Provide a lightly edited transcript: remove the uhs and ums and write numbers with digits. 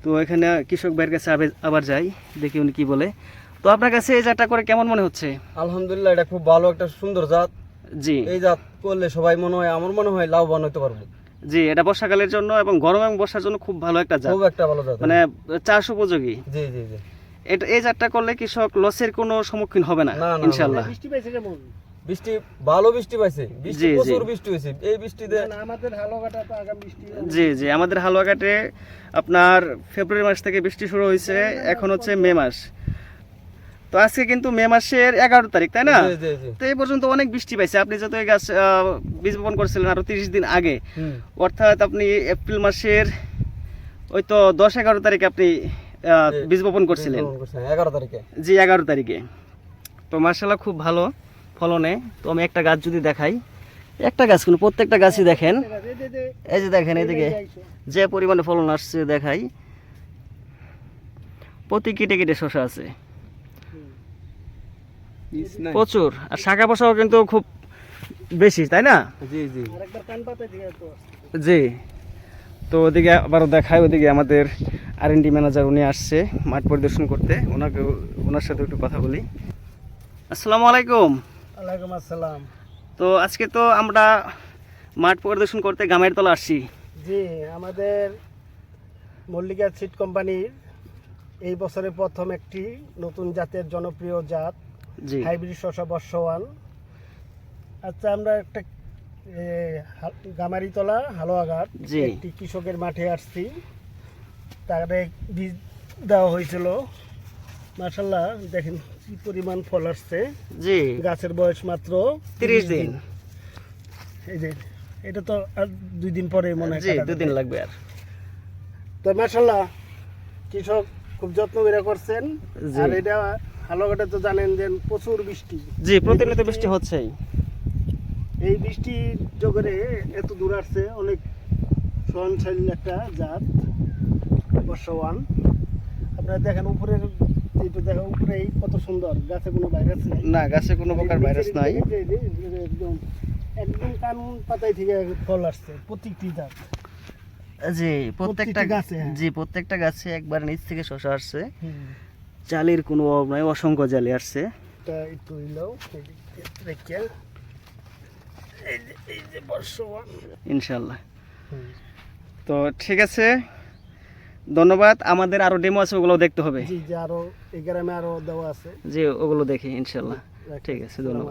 তো এখানে কৃষক ভাইয়ের কাছে আবার যাই, দেখি উনি কি বলে। তো আপনার কাছে এই জাতটা করে কেমন মনে হচ্ছে? আলহামদুলিল্লাহ, এটা খুব ভালো একটা সুন্দর জাত। জি এই জাত করলে সবাই মনে হয়, আমার মনে হয় লাভবান হতে পারবো। জি, এটা বর্ষাকালের জন্য এবং গরম এবং বর্ষার জন্য খুব ভালো একটা জাত, খুব একটা ভালো জাত, মানে চাষ উপযোগী। জি জি জি। এটা এই জাতটা করলে কৃষক লসের কোনো সম্মুখীন হবে না না, না, না। ইনশাআল্লাহ। বৃষ্টি ভালো বৃষ্টি পাইছে, বৃষ্টি জি, জি। প্রচুর বৃষ্টি হয়েছে। এই বৃষ্টিতে আমাদের হালুয়াঘাটা তো আগাম বৃষ্টি জি জি, আমাদের হালুয়াঘাটে আপনার ফেব্রুয়ারি মাস থেকে বৃষ্টি শুরু হয়েছে, এখন হচ্ছে মে মাস। তো আজকে কিন্তু মে মাসের 11 তারিখ, তাই না? জি, জি, জি। তো এই পর্যন্ত অনেক বৃষ্টি পাইছে। আপনি যত এই গাছ বীজ বপন করেছিলেন আরো 30 দিন আগে, হুম। অর্থাৎ আপনি এপ্রিল মাসের ওই তো 10-11 তারিখে আপনি বীজ বপন করছিলেন। 11 তারিখে। জি 11 তারিখে। তো মার্শাল্লাহ খুব ভালো ফলনে। তো আমি একটা গাছ যদি দেখাই, একটা গাছ কোনো, প্রত্যেকটা গাছই দেখেন, এই যে দেখেন এদিকে যে পরিমাণে ফলন আসছে দেখাই, প্রতি কেটে কেটে শসা আছে প্রচুর, আর শাখা পোশাও কিন্তু খুব বেশি, তাই না? জি জি। আরেকবার কান পাতে দিয়ে তো জি। তো ওদিকে আবার দেখায়, ওদিকে আমাদের R&D ম্যানেজার উনি আসছে মাঠ পরিদর্শন করতে, ওনার সাথে একটু কথা বলি। আসসালামু আলাইকুম। ওয়ালাইকুম আসসালাম। তো আজকে তো আমরা মাঠ পরিদর্শন করতে গামের তলা আসছি। জি, আমাদের মল্লিকা সিড কোম্পানির এই বছরে প্রথম একটি নতুন জাতের জনপ্রিয় জাত জি হাইব্রিড শসা বর্ষওয়ান। আচ্ছা, আমরা একটা গামারিতলা হালুয়াঘাট জি। একটি কৃষকের মাঠে আসছি, তারে বীজ দেওয়া হয়েছিল। মাশাল্লাহ, দেখেন কি পরিমাণ ফল আসছে। জি গাছের বয়স মাত্র 30 দিন। এই যে এটা তো আর 2 দিন পরে মনে হয় জি কাটা 2 দিন যাবে। লাগবে আর। তো মাশাল্লাহ, কৃষক খুব যত্ন করে করছেন। জি। আর এটা হালুয়াঘাটে তো জানেন যে প্রচুর বৃষ্টি। জি প্রতিনিয়ত বৃষ্টি হচ্ছেই। এই বৃষ্টির জোরে এত দূর আসছে, অনেক সহনশীল একটা জাত বর্ষওয়ান। আপনারা দেখেন উপরের, একটু দেখেন উপরে কত সুন্দর, গাছে কোনো ভাইরাস নেই। না, গাছে কোনো প্রকার ভাইরাস নাই। একদম একদম কান পাতায় থেকে ফল আসছে প্রত্যেকটি জাত। জি প্রত্যেকটা প্রত্যেকটি গাছে, হ্যাঁ। জি প্রত্যেকটা গাছে একবার নিচ থেকে শসা আসছে, হুম। জালির কোনো অভাব নাই, অসংখ্য জালি আসছে। তা একটু হইলেও রেখে এই যে বর্ষওয়ান। ইনশাল্লাহ। তো ঠিক আছে, ধন্যবাদ। আমাদের আরো ডেমো আছে, ওগুলো দেখতে হবে। জি, যে আরো এই গ্রামে আরো দেওয়া আছে। জি ওগুলো দেখি ইনশাল্লাহ। ঠিক আছে, ধন্যবাদ।